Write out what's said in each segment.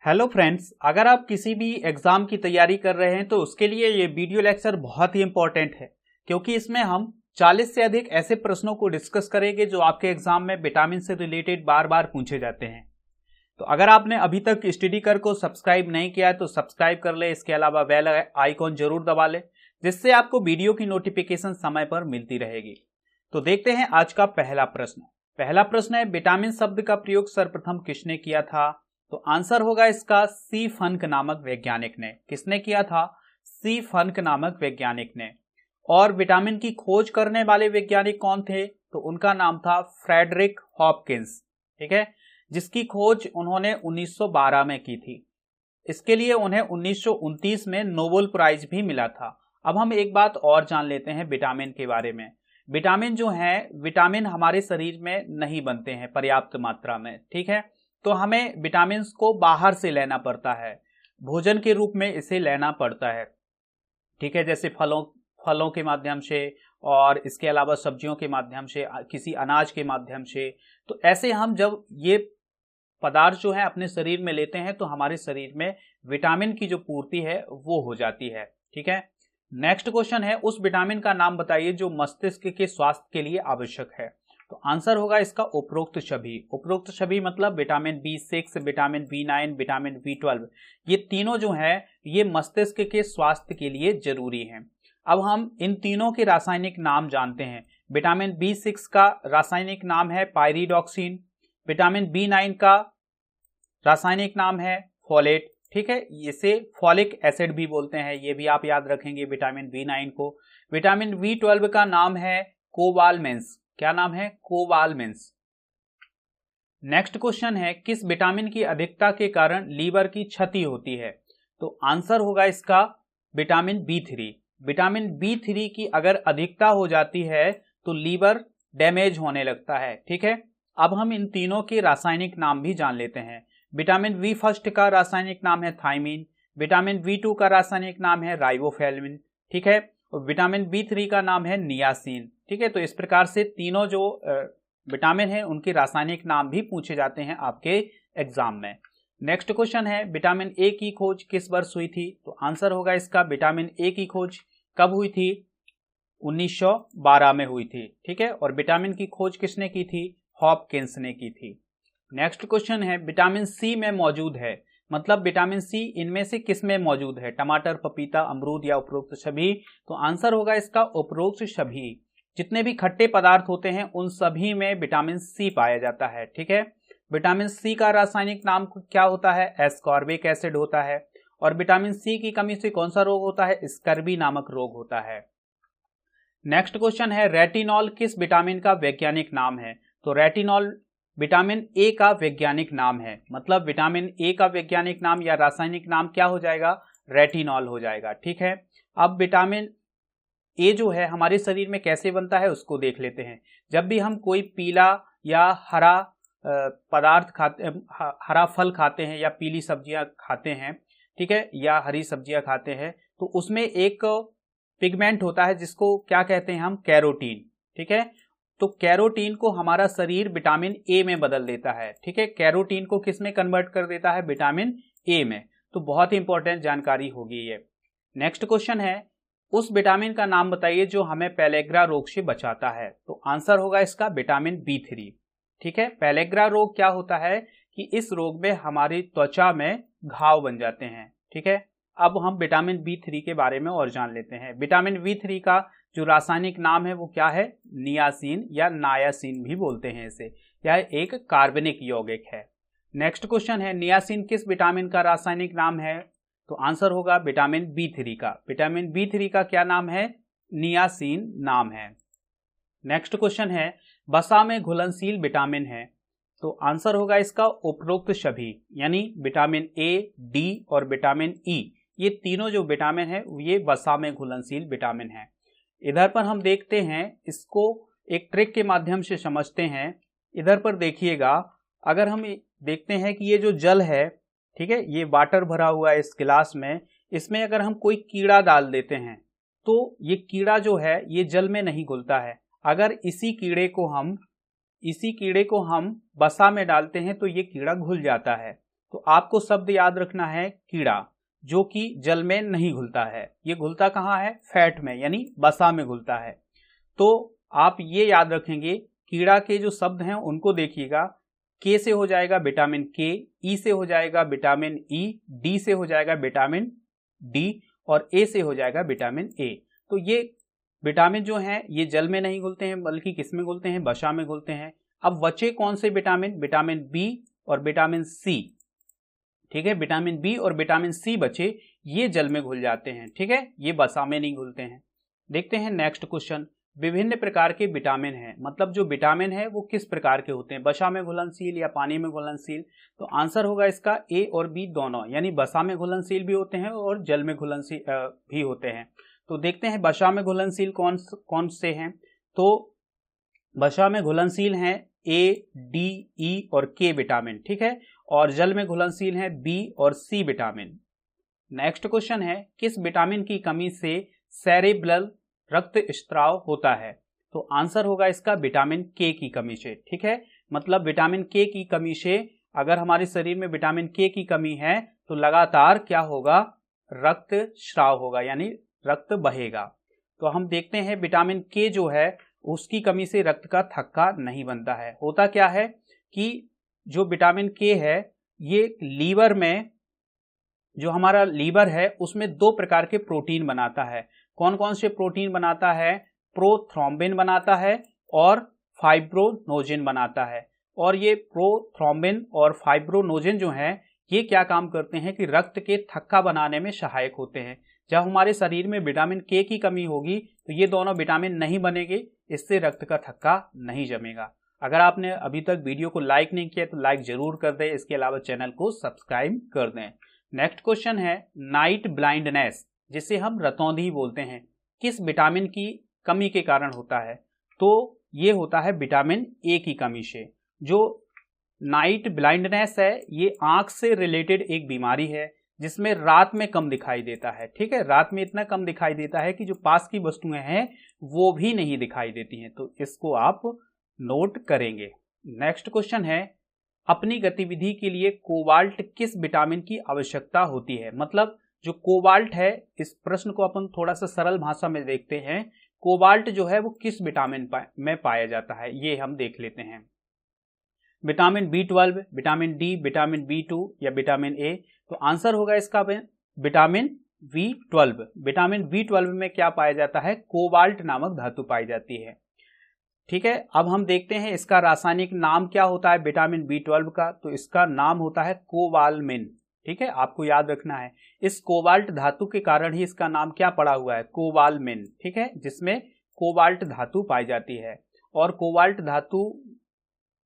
Hello friends, अगर आप किसी भी एग्जाम की तैयारी कर रहे हैं तो उसके लिए ये वीडियो लेक्चर बहुत ही इंपॉर्टेंट है, क्योंकि इसमें हम 40 से अधिक ऐसे प्रश्नों को डिस्कस करेंगे जो आपके एग्जाम में विटामिन से रिलेटेड बार बार पूछे जाते हैं। तो अगर आपने अभी तक स्टडी कर को सब्सक्राइब नहीं किया है तो सब्सक्राइब कर ले। इसके अलावा बेल आइकॉन जरूर दबा ले, जिससे आपको वीडियो की नोटिफिकेशन समय पर मिलती रहेगी। तो देखते हैं आज का पहला प्रश्न। पहला प्रश्न है, विटामिन शब्द का प्रयोग सर्वप्रथम किसने किया था? तो आंसर होगा इसका सी फंक नामक वैज्ञानिक ने। किसने किया था? सी फंक नामक वैज्ञानिक ने। और विटामिन की खोज करने वाले वैज्ञानिक कौन थे? तो उनका नाम था फ्रेडरिक हॉपकिंस, ठीक है, जिसकी खोज उन्होंने 1912 में की थी। इसके लिए उन्हें 1929 में नोबेल प्राइज भी मिला था। अब हम एक बात और जान लेते हैं विटामिन के बारे में। विटामिन जो है, विटामिन हमारे शरीर में नहीं बनते हैं पर्याप्त मात्रा में, ठीक है, तो हमें विटामिन को बाहर से लेना पड़ता है, भोजन के रूप में इसे लेना पड़ता है, ठीक है, जैसे फलों के माध्यम से और इसके अलावा सब्जियों के माध्यम से, किसी अनाज के माध्यम से। तो ऐसे हम जब ये पदार्थ जो है अपने शरीर में लेते हैं तो हमारे शरीर में विटामिन की जो पूर्ति है वो हो जाती है, ठीक है। नेक्स्ट क्वेश्चन है, उस विटामिन का नाम बताइए जो मस्तिष्क के स्वास्थ्य के लिए आवश्यक है। तो आंसर होगा इसका उपरोक्त सभी। उपरोक्त सभी मतलब vitamin B6, vitamin B9, vitamin B12, ये तीनों जो है ये मस्तिष्क के स्वास्थ्य के लिए जरूरी हैं। अब हम इन तीनों के रासायनिक नाम जानते हैं। विटामिन B6 का रासायनिक नाम है पायरिडॉक्सिन, विटामिन B9 का रासायनिक नाम है फोलेट, ठीक है, इसे फॉलिक एसिड भी बोलते हैं, ये भी आप याद रखेंगे विटामिन B9 को। विटामिन B12 का नाम है कोबालमेंस। क्या नाम है? कोबालमेंस। नेक्स्ट क्वेश्चन है, किस विटामिन की अधिकता के कारण लीवर की क्षति होती है? तो आंसर होगा इसका विटामिन B3। विटामिन B3 की अगर अधिकता हो जाती है तो लीवर डैमेज होने लगता है, ठीक है। अब हम इन तीनों के रासायनिक नाम भी जान लेते हैं। विटामिन B1 का रासायनिक नाम है थायमीन, विटामिन B2 का रासायनिक नाम है राइबोफ्लेविन, ठीक है, और विटामिन B3 का नाम है नियासिन, ठीक है। तो इस प्रकार से तीनों जो विटामिन है उनके रासायनिक नाम भी पूछे जाते हैं आपके एग्जाम में। नेक्स्ट क्वेश्चन है, विटामिन ए की खोज किस वर्ष हुई थी? तो आंसर होगा इसका विटामिन ए की खोज कब हुई थी? 1912 में हुई थी, ठीक है। और विटामिन की खोज किसने की थी? हॉपकिंस ने की थी। नेक्स्ट क्वेश्चन है, विटामिन सी में मौजूद है, मतलब विटामिन सी इनमें से किस में मौजूद है? टमाटर, पपीता, अमरूद या उपरोक्त सभी? तो आंसर होगा इसका उपरोक्त सभी। जितने भी खट्टे पदार्थ होते हैं उन सभी में विटामिन सी पाया जाता है, ठीक है। विटामिन सी का रासायनिक नाम क्या होता है? एस्कॉर्बिक एसिड होता है। और विटामिन सी की कमी से कौन सा रोग होता है? स्कर्वी नामक रोग होता है। नेक्स्ट क्वेश्चन है, रेटिनॉल किस विटामिन का वैज्ञानिक नाम है? तो रेटिनॉल विटामिन ए का वैज्ञानिक नाम है, मतलब विटामिन ए का वैज्ञानिक नाम या रासायनिक नाम क्या हो जाएगा? रेटिनॉल हो जाएगा, ठीक है। अब विटामिन ए जो है हमारे शरीर में कैसे बनता है उसको देख लेते हैं। जब भी हम कोई पीला या हरा पदार्थ खाते, हरा फल खाते हैं या पीली सब्जियां खाते हैं, ठीक है, या हरी सब्जियां खाते हैं, तो उसमें एक पिगमेंट होता है जिसको क्या कहते हैं हम? कैरोटीन, ठीक है। तो कैरोटीन को हमारा शरीर विटामिन ए में बदल देता है, ठीक है। कैरोटीन को किस में कन्वर्ट कर देता है? विटामिन ए में। तो बहुत ही इंपॉर्टेंट जानकारी होगी ये। नेक्स्ट क्वेश्चन है, उस विटामिन का नाम बताइए जो हमें पेलेग्रा रोग से बचाता है। तो आंसर होगा इसका विटामिन B3, ठीक है। पेलेग्रा रोग क्या होता है कि इस रोग में हमारी त्वचा में घाव बन जाते हैं, ठीक है। अब हम विटामिन B3 के बारे में और जान लेते हैं। विटामिन B3 का जो रासायनिक नाम है वो क्या है? नियासिन या नायासिन भी बोलते हैं इसे। यह एक कार्बनिक यौगिक है। नेक्स्ट क्वेश्चन है, नियासिन किस विटामिन का रासायनिक नाम है? तो आंसर होगा विटामिन B3 का। विटामिन B3 का क्या नाम है? नियासिन नाम है। नेक्स्ट क्वेश्चन है, वसा में घुलनशील विटामिन है। तो आंसर होगा इसका उपरोक्त सभी, यानी विटामिन ए, डी और विटामिन ई, ये तीनों जो विटामिन है ये वसा में घुलनशील विटामिन है। इधर पर हम देखते हैं, इसको एक ट्रिक के माध्यम से समझते हैं। इधर पर देखिएगा, अगर हम देखते हैं कि ये जो जल है, ठीक है, ये वाटर भरा हुआ है इस गिलास में, इसमें अगर हम कोई कीड़ा डाल देते हैं तो ये कीड़ा जो है ये जल में नहीं घुलता है। अगर इसी कीड़े को हम वसा में डालते हैं तो ये कीड़ा घुल जाता है। तो आपको शब्द याद रखना है कीड़ा, जो कि जल में नहीं घुलता है। ये घुलता कहाँ है? फैट में, यानी वसा में घुलता है। तो आप ये याद रखेंगे, कीड़ा के जो शब्द हैं उनको देखिएगा। के से हो जाएगा विटामिन के, ई से हो जाएगा विटामिन ई, डी से हो जाएगा विटामिन डी, और ए से हो जाएगा विटामिन ए। तो ये विटामिन जो हैं ये जल में नहीं घुलते हैं, बल्कि किस में घुलते हैं? वसा में घुलते हैं। अब बचे कौन से विटामिन? विटामिन बी और विटामिन सी। ठीक है, विटामिन बी और विटामिन सी बचे, ये जल में घुल जाते हैं। ठीक है, ये वसा में नहीं घुलते हैं। देखते हैं नेक्स्ट क्वेश्चन। विभिन्न प्रकार के विटामिन हैं, मतलब जो विटामिन है वो किस प्रकार के होते हैं? वसा में घुलनशील या पानी में घुलनशील? तो आंसर होगा इसका ए और बी दोनों, यानी वसा में घुलनशील भी होते हैं और जल में घुलनशील भी होते हैं। तो देखते हैं वसा में घुलनशील कौन से हैं। तो वसा में घुलनशील हैं ए, डी, ई और के विटामिन। ठीक है, और जल में घुलनशील हैं बी और सी विटामिन। नेक्स्ट क्वेश्चन है, किस विटामिन की कमी से सेरेब्रल रक्त स्त्राव होता है? तो आंसर होगा इसका विटामिन के की कमी से। ठीक है, मतलब विटामिन के की कमी से, अगर हमारे शरीर में विटामिन के की कमी है तो लगातार क्या होगा? रक्त स्राव होगा, यानी रक्त बहेगा। तो हम देखते हैं विटामिन के जो है उसकी कमी से रक्त का थक्का नहीं बनता है। होता क्या है कि जो विटामिन के है ये लीवर में, जो हमारा लीवर है उसमें दो प्रकार के प्रोटीन बनाता है। कौन कौन से प्रोटीन बनाता है? प्रोथ्रोम्बिन बनाता है और फाइब्रोनोजिन बनाता है। और ये प्रोथ्रोम्बिन और फाइब्रोनोजिन जो है ये क्या काम करते हैं कि रक्त के थक्का बनाने में सहायक होते हैं। जब हमारे शरीर में विटामिन के की कमी होगी तो ये दोनों विटामिन नहीं बनेंगे, इससे रक्त का थक्का नहीं जमेगा। अगर आपने अभी तक वीडियो को लाइक नहीं किया तो लाइक जरूर कर दें, इसके अलावा चैनल को सब्सक्राइब कर दें। नेक्स्ट क्वेश्चन है, नाइट ब्लाइंडनेस जिसे हम रतौंधी बोलते हैं, किस विटामिन की कमी के कारण होता है? तो ये होता है विटामिन ए की कमी से। जो नाइट ब्लाइंडनेस है ये आंख से रिलेटेड एक बीमारी है जिसमें रात में कम दिखाई देता है। ठीक है, रात में इतना कम दिखाई देता है कि जो पास की वस्तुएं हैं वो भी नहीं दिखाई देती हैं। तो इसको आप नोट करेंगे। नेक्स्ट क्वेश्चन है, अपनी गतिविधि के लिए कोबाल्ट किस विटामिन की आवश्यकता होती है? मतलब जो कोबाल्ट है, इस प्रश्न को अपन थोड़ा सा सरल भाषा में देखते हैं। कोबाल्ट जो है वो किस विटामिन में पाया जाता है, ये हम देख लेते हैं। Vitamin B12, vitamin D, vitamin B2 या विटामिन ए? तो आंसर होगा इसका विटामिन B12। विटामिन B12 में क्या पाया जाता है? कोबाल्ट नामक धातु पाई जाती है। ठीक है, अब हम देखते हैं इसका रासायनिक नाम क्या होता है विटामिन B12 का। तो इसका नाम होता है कोबालमिन। ठीक है, आपको याद रखना है, इस कोबाल्ट धातु के कारण ही इसका नाम क्या पड़ा हुआ है? कोबालमिन। ठीक है, जिसमें कोबाल्ट धातु पाई जाती है। और कोबाल्ट धातु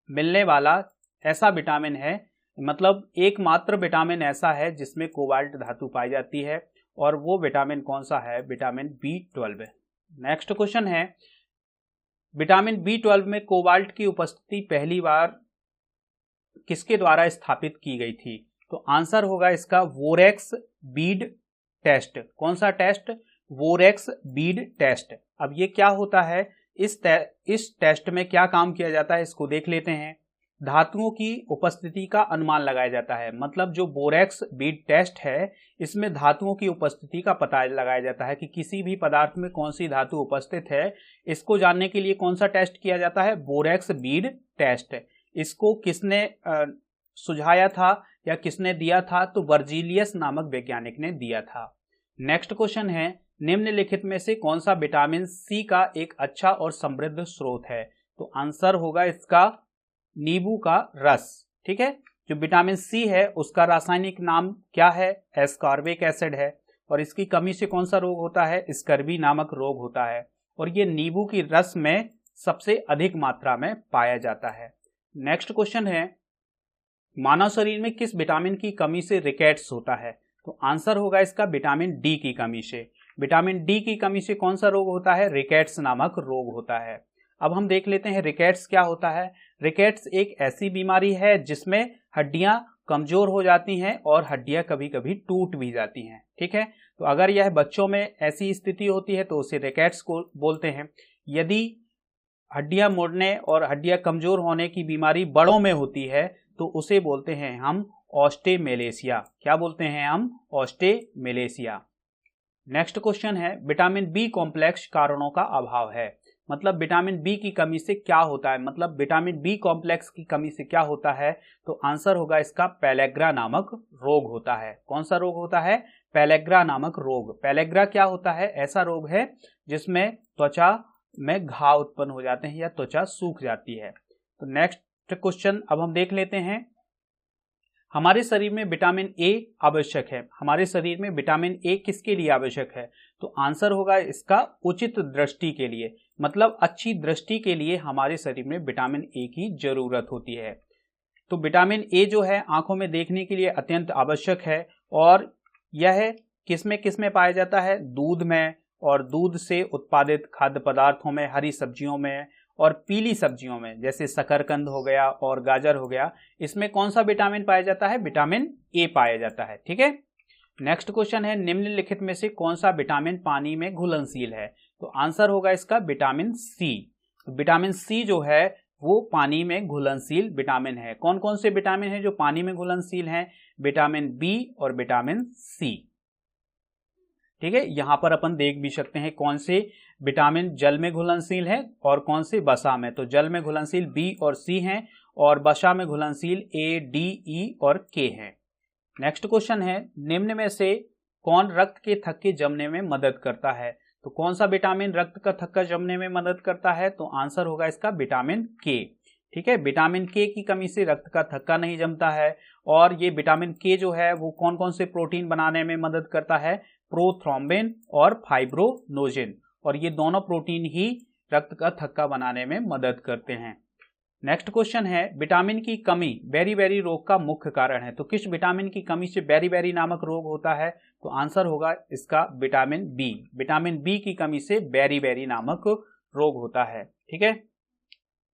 मिलने वाला ऐसा विटामिन है, मतलब एकमात्र विटामिन ऐसा है जिसमें कोबाल्ट धातु पाई जाती है, और वो विटामिन कौन सा है? Vitamin B12। नेक्स्ट क्वेश्चन है, विटामिन B12 में कोबाल्ट की उपस्थिति पहली बार किसके द्वारा स्थापित की गई थी? तो आंसर होगा इसका वोरेक्स बीड टेस्ट। कौन सा टेस्ट? वोरेक्स bead test. अब ये क्या होता है? इस टेस्ट में क्या काम किया जाता है इसको देख लेते हैं। धातुओं की उपस्थिति का अनुमान लगाया जाता है। मतलब जो बोरेक्स बीड टेस्ट है इसमें धातुओं की उपस्थिति का पता लगाया जाता है कि किसी भी पदार्थ में कौन सी धातु उपस्थित है। इसको जानने के लिए कौन सा टेस्ट किया जाता है? Borax bead test. इसको किसने सुझाया था या किसने दिया था? तो बर्जीलियस नामक वैज्ञानिक ने दिया था। नेक्स्ट क्वेश्चन है, निम्नलिखित में से कौन सा विटामिन सी का एक अच्छा और समृद्ध स्रोत है? तो आंसर होगा इसका नींबू का रस। ठीक है, जो विटामिन सी है उसका रासायनिक नाम क्या है? एस्कॉर्बिक एसिड है। और इसकी कमी से कौन सा रोग होता है? स्कर्वी नामक रोग होता है। और ये नींबू की रस में सबसे अधिक मात्रा में पाया जाता है। नेक्स्ट क्वेश्चन है, मानव शरीर में किस विटामिन की कमी से रिकेट्स होता है? तो आंसर होगा इसका विटामिन डी की कमी से। विटामिन डी की कमी से कौन सा रोग होता है? रिकेट्स नामक रोग होता है। अब हम देख लेते हैं रिकेट्स क्या होता है। रिकेट्स एक ऐसी बीमारी है जिसमें हड्डियां कमजोर हो जाती हैं और हड्डियां कभी कभी टूट भी जाती हैं। ठीक है, तो अगर यह बच्चों में ऐसी स्थिति होती है तो उसे रिकेट्स को बोलते हैं। यदि हड्डियां मुड़ने और हड्डियां कमजोर होने की बीमारी बड़ों में होती है तो उसे बोलते हैं हम ऑस्टेमेलेशिया। क्या बोलते हैं हम? ऑस्टेमेलेशिया। नेक्स्ट क्वेश्चन है विटामिन बी कॉम्प्लेक्स कारणों का अभाव है। मतलब विटामिन बी की कमी से क्या होता है, मतलब विटामिन बी कॉम्प्लेक्स की कमी से क्या होता है? तो आंसर होगा इसका पेलेग्रा नामक रोग होता है। कौन सा रोग होता है? पेलेग्रा नामक रोग। पेलेग्रा क्या होता है? ऐसा रोग है जिसमें त्वचा में घाव उत्पन्न हो जाते हैं या त्वचा सूख जाती है। तो नेक्स्ट क्वेश्चन अब हम देख लेते हैं। हमारे शरीर में विटामिन ए आवश्यक है। हमारे शरीर में विटामिन ए किसके लिए आवश्यक है? तो आंसर होगा इसका उचित दृष्टि के लिए, मतलब अच्छी दृष्टि के लिए हमारे शरीर में विटामिन ए की जरूरत होती है। तो विटामिन ए जो है आंखों में देखने के लिए अत्यंत आवश्यक है और यह किसमें पाया जाता है? दूध में, और दूध से उत्पादित खाद्य पदार्थों में, हरी सब्जियों में और पीली सब्जियों में, जैसे शकरकंद हो गया और गाजर हो गया। इसमें कौन सा विटामिन पाया जाता है? विटामिन ए पाया जाता है। ठीक है। नेक्स्ट क्वेश्चन है निम्नलिखित में से कौन सा विटामिन पानी में घुलनशील है? तो आंसर होगा इसका विटामिन सी। तो विटामिन सी जो है वो पानी में घुलनशील विटामिन है। कौन कौन से विटामिन है जो पानी में घुलनशील हैं? विटामिन बी और विटामिन सी। ठीक है। यहां पर अपन देख भी सकते हैं कौन से विटामिन जल में घुलनशील है और कौन से वसा में। तो जल में घुलनशील बी और सी हैं और वसा में घुलनशील ए, डी, ई और के हैं। नेक्स्ट क्वेश्चन है निम्न में से कौन रक्त के थक्के जमने में मदद करता है? तो कौन सा विटामिन रक्त का थक्का जमने में मदद करता है? तो आंसर होगा इसका विटामिन के। ठीक है। विटामिन के की कमी से रक्त का थक्का नहीं जमता है। और ये विटामिन के जो है वो कौन कौन से प्रोटीन बनाने में मदद करता है? प्रोथ्रोम्बिन और फाइब्रोनोजिन, और ये दोनों प्रोटीन ही रक्त का थक्का बनाने में मदद करते हैं। नेक्स्ट क्वेश्चन है विटामिन की कमी बेरी-बेरी रोग का मुख्य कारण है। तो किस विटामिन की कमी से बेरी-बेरी नामक रोग होता है? तो आंसर होगा इसका विटामिन बी। विटामिन बी की कमी से बेरी-बेरी नामक रोग होता है। ठीक है।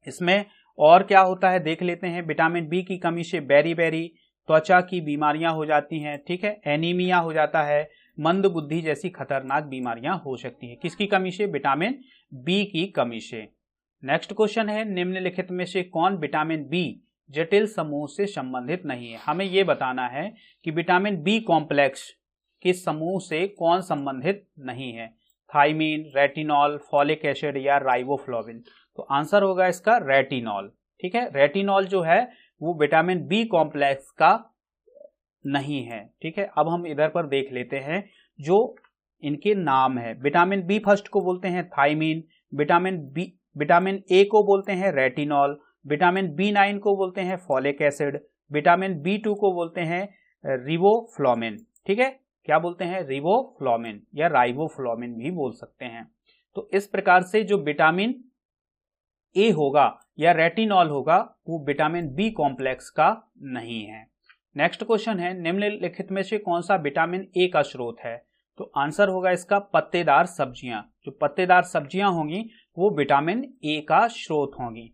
इसमें और क्या होता है देख लेते हैं। विटामिन बी की कमी से बेरी-बेरी त्वचा की बीमारियां हो जाती हैं। ठीक है। एनीमिया हो जाता है, मंद बुद्धि जैसी खतरनाक बीमारियां हो सकती हैं। किसकी कमी से? विटामिन बी की कमी से। नेक्स्ट क्वेश्चन है निम्नलिखित में से कौन विटामिन बी जटिल समूह से संबंधित नहीं है? हमें यह बताना है कि विटामिन बी कॉम्प्लेक्स के समूह से कौन संबंधित नहीं है। थायमीन, रेटिनॉल, फॉलिक एसिड या राइबोफ्लाविन। तो आंसर होगा इसका रेटिनॉल। ठीक है। रेटिनॉल जो है वो विटामिन बी कॉम्प्लेक्स का नहीं है। ठीक है। अब हम इधर पर देख लेते हैं जो इनके नाम है। विटामिन बी फर्स्ट को बोलते हैं थायमीन, विटामिन ए को बोलते हैं रेटिनॉल, विटामिन बी9 को बोलते हैं फॉलिक एसिड, विटामिन बी2 को बोलते हैं रिबोफ्लाविन। ठीक है। क्या बोलते हैं? रिबोफ्लाविन या राइबोफ्लाविन भी बोल सकते हैं। तो इस प्रकार से जो विटामिन ए होगा या रेटिनॉल होगा वो विटामिन बी कॉम्प्लेक्स का नहीं है। नेक्स्ट क्वेश्चन है निम्नलिखित में से कौन सा विटामिन ए का स्रोत है? तो आंसर होगा इसका पत्तेदार सब्जियां। जो पत्तेदार सब्जियां होंगी वो विटामिन ए का स्रोत होंगी।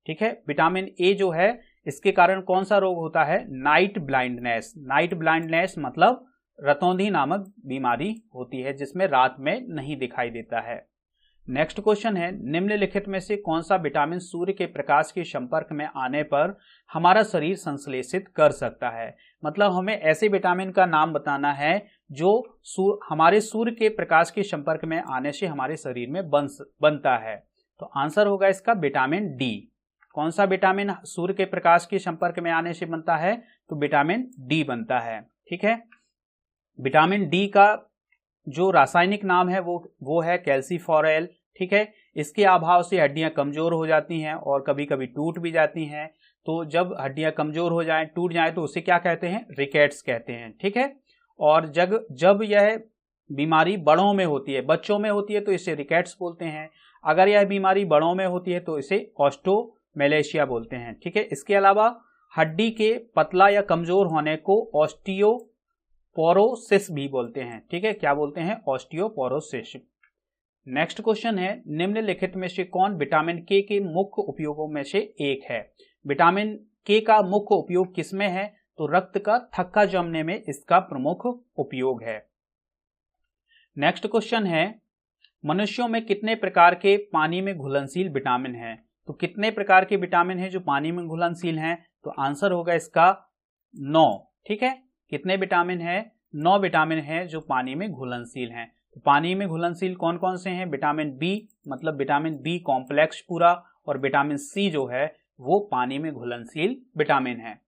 ठीक है। विटामिन ए जो है इसके कारण कौन सा रोग होता है? Night blindness. नाइट ब्लाइंडनेस मतलब रतौंधी नामक बीमारी होती है जिसमें रात में नहीं दिखाई देता है। नेक्स्ट क्वेश्चन है निम्नलिखित में से कौन सा विटामिन सूर्य के प्रकाश के संपर्क में आने पर हमारा शरीर संश्लेषित कर सकता है? मतलब हमें ऐसे विटामिन का नाम बताना है जो हमारे सूर्य के प्रकाश के संपर्क में आने से हमारे शरीर में बनता है। तो आंसर होगा इसका विटामिन डी। कौन सा विटामिन सूर्य के प्रकाश के संपर्क में आने से बनता है? तो विटामिन डी बनता है। ठीक है। विटामिन डी का जो रासायनिक नाम है वो है कैल्सीफॉरेल। ठीक है। इसके अभाव से हड्डियां कमजोर हो जाती हैं और कभी कभी टूट भी जाती हैं। तो जब हड्डियां कमजोर हो जाएं, टूट जाएं, तो उसे क्या कहते हैं? रिकेट्स कहते हैं। ठीक है। और जब यह बीमारी बड़ों में होती है, बच्चों में होती है तो इसे रिकेट्स बोलते हैं। अगर यह बीमारी बड़ों में होती है तो इसे ऑस्टोमेलेशिया बोलते हैं। ठीक है। इसके अलावा हड्डी के पतला या कमजोर होने को ऑस्टियोपोरोसिस भी बोलते हैं। ठीक है। क्या बोलते हैं? ऑस्टियोपोरोसिस। नेक्स्ट क्वेश्चन है निम्नलिखित में से कौन विटामिन के मुख्य उपयोगों में से एक है? विटामिन के का मुख्य उपयोग किसमें है? तो रक्त का थक्का जमने में इसका प्रमुख उपयोग है। नेक्स्ट क्वेश्चन है मनुष्यों में कितने प्रकार के पानी में घुलनशील विटामिन हैं? तो कितने प्रकार के विटामिन हैं जो पानी में घुलनशील हैं? तो आंसर होगा इसका 9। ठीक है, कितने विटामिन है? 9 विटामिन है जो पानी में घुलनशील हैं। तो पानी में घुलनशील कौन कौन से हैं? विटामिन बी, मतलब विटामिन बी कॉम्प्लेक्स पूरा, और विटामिन सी जो है वो पानी में घुलनशील विटामिन है।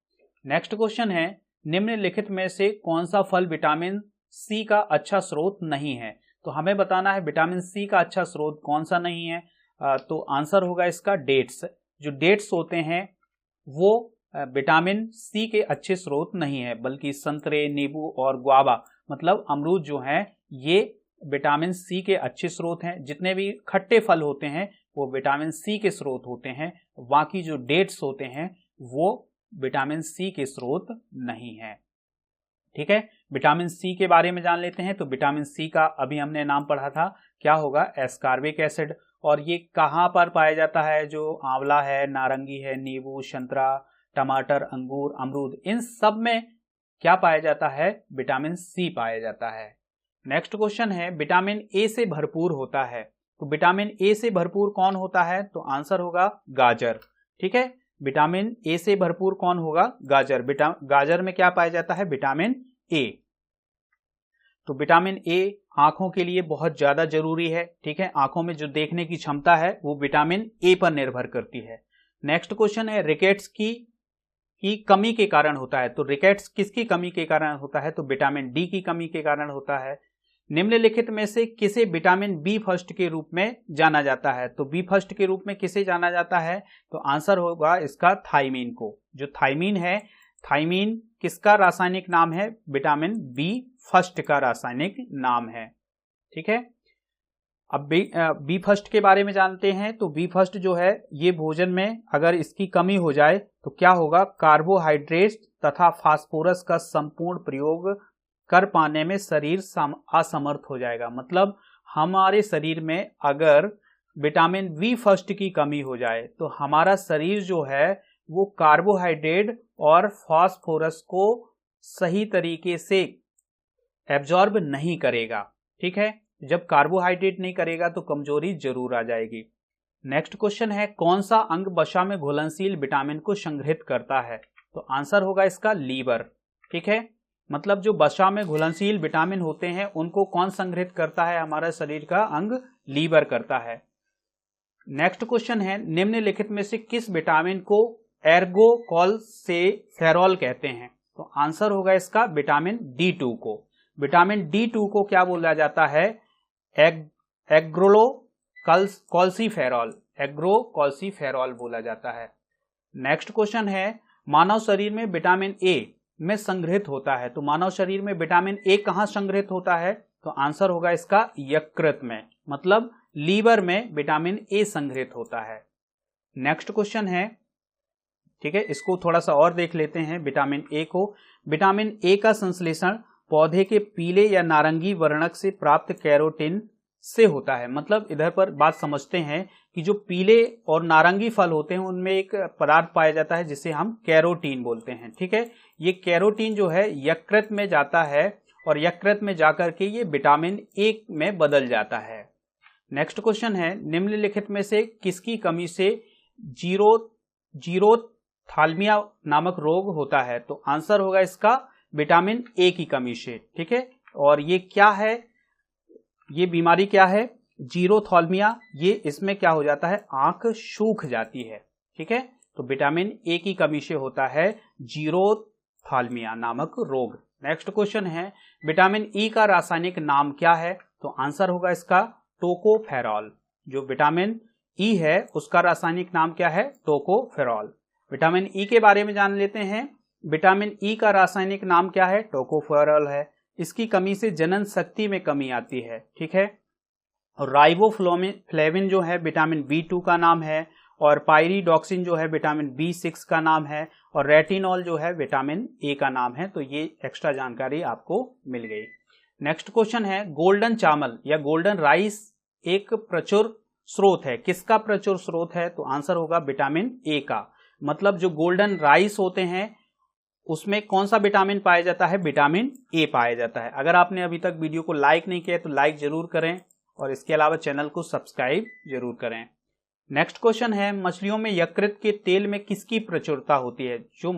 नेक्स्ट क्वेश्चन है, निम्नलिखित में से कौन सा फल विटामिन सी का अच्छा स्रोत नहीं है? तो हमें बताना है विटामिन सी का अच्छा स्रोत कौन सा नहीं है। तो आंसर होगा इसका डेट्स। जो डेट्स होते हैं वो विटामिन सी के अच्छे स्रोत नहीं है, बल्कि संतरे, नींबू और गुआवा मतलब अमरूद जो हैं ये विटामिन सी के अच्छे स्रोत हैं। जितने भी खट्टे फल होते हैं वो विटामिन सी के स्रोत होते हैं, बाकी जो डेट्स होते हैं वो विटामिन सी के स्रोत नहीं है। ठीक है, विटामिन सी के बारे में जान लेते हैं। तो विटामिन सी का अभी हमने नाम पढ़ा था, क्या होगा? Ascorbic acid. और ये कहाँ पर पाया जाता है? जो आंवला है, नारंगी है, नींबू, संतरा, टमाटर, अंगूर, अमरूद, इन सब में क्या पाया जाता है? विटामिन सी पाया जाता है। नेक्स्ट क्वेश्चन है, विटामिन ए से भरपूर होता है। तो विटामिन ए से भरपूर कौन होता है? तो आंसर होगा गाजर। ठीक है, विटामिन ए से भरपूर कौन होगा? गाजर। गाजर में क्या पाया जाता है? Vitamin A. तो विटामिन ए आंखों के लिए बहुत ज्यादा जरूरी है। ठीक है, आंखों में जो देखने की क्षमता है वो विटामिन ए पर निर्भर करती है। नेक्स्ट क्वेश्चन है, रिकेट्स की कमी के कारण होता है। तो रिकेट्स किसकी कमी के कारण होता है? तो विटामिन डी की कमी के कारण होता है। निम्नलिखित में से किसे विटामिन बी फर्स्ट के रूप में जाना जाता है? तो बी फर्स्ट के रूप में किसे जाना जाता है? तो आंसर होगा इसका थायमीन को। जो थायमीन है, थायमीन किसका रासायनिक नाम है? विटामिन बी फर्स्ट का रासायनिक नाम है। ठीक है, अब बी फर्स्ट के बारे में जानते हैं। तो बी फर्स्ट जो है ये भोजन में अगर इसकी कमी हो जाए तो क्या होगा? कार्बोहाइड्रेट तथा फास्फोरस का संपूर्ण प्रयोग कर पाने में शरीर असमर्थ हो जाएगा। मतलब हमारे शरीर में अगर विटामिन बी फर्स्ट की कमी हो जाए तो हमारा शरीर जो है वो कार्बोहाइड्रेट और फास्फोरस को सही तरीके से एब्जॉर्ब नहीं करेगा। ठीक है, जब कार्बोहाइड्रेट नहीं करेगा तो कमजोरी जरूर आ जाएगी। नेक्स्ट क्वेश्चन है, कौन सा अंग वसा में घुलनशील विटामिन को संग्रहित करता है? तो आंसर होगा इसका लीवर। ठीक है, मतलब जो वसा में घुलनशील विटामिन होते हैं उनको कौन संग्रहित करता है? हमारा शरीर का अंग लीवर करता है। नेक्स्ट क्वेश्चन है, निम्नलिखित में से किस विटामिन को एर्गोकोलसेफेरॉल कहते हैं? तो आंसर होगा इसका विटामिन D2 को। विटामिन D2 को क्या बोला जाता है? एग्रोकोलसीफेरॉल बोला जाता है। नेक्स्ट क्वेश्चन है, मानव शरीर में विटामिन ए में संग्रहित होता है। तो मानव शरीर में विटामिन ए कहां संग्रहित होता है? तो आंसर होगा इसका यकृत में, मतलब लीवर में विटामिन ए संग्रहित होता है। नेक्स्ट क्वेश्चन है, ठीक है, इसको थोड़ा सा और देख लेते हैं विटामिन ए को। विटामिन ए का संश्लेषण पौधे के पीले या नारंगी वर्णक से प्राप्त कैरोटीन से होता है। मतलब इधर पर बात समझते हैं कि जो पीले और नारंगी फल होते हैं उनमें एक पदार्थ पाया जाता है जिसे हम कैरोटीन बोलते हैं। ठीक है, ये कैरोटीन जो है यकृत में जाता है और यकृत में जाकर के ये विटामिन ए में बदल जाता है। नेक्स्ट क्वेश्चन है, निम्नलिखित में से किसकी कमी से जीरोथाल्मिया नामक रोग होता है? तो आंसर होगा इसका विटामिन ए की कमी से। ठीक है, और ये क्या है? ये बीमारी क्या है? जीरोथाल्मिया। ये इसमें क्या हो जाता है? आंख सूख जाती है। ठीक है, तो विटामिन ए की कमी से होता है जीरोथाल्मिया नामक रोग। नेक्स्ट क्वेश्चन है, विटामिन ई का रासायनिक नाम क्या है? तो आंसर होगा इसका टोकोफेरॉल। जो विटामिन ई है उसका रासायनिक नाम क्या है? टोकोफेरॉल। विटामिन ई के बारे में जान लेते हैं। विटामिन ई का रासायनिक नाम क्या है? टोकोफेरॉल है। इसकी कमी से जनन शक्ति में कमी आती है। ठीक है, और राइबोफ्लेविन जो है विटामिन B2 का नाम है, और पायरिडॉक्सिन जो है विटामिन B6 का नाम है, और रेटिनॉल जो है विटामिन ए का नाम है। तो ये एक्स्ट्रा जानकारी आपको मिल गई। नेक्स्ट क्वेश्चन है, गोल्डन चावल या गोल्डन राइस एक प्रचुर स्रोत है। किसका प्रचुर स्रोत है? तो आंसर होगा विटामिन ए का। मतलब जो गोल्डन राइस होते हैं उसमें कौन सा विटामिन पाया जाता है? विटामिन ए पाया जाता है। अगर आपने अभी तक वीडियो को लाइक नहीं किया तो लाइक जरूर करें और इसके अलावा चैनल को सब्सक्राइब जरूर करें। नेक्स्ट क्वेश्चन है, मछलियों में यकृत के तेल में किसकी प्रचुरता होती है? जो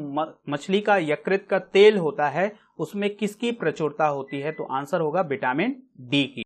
मछली का यकृत का तेल होता है उसमें किसकी प्रचुरता होती है? तो आंसर होगा विटामिन डी की।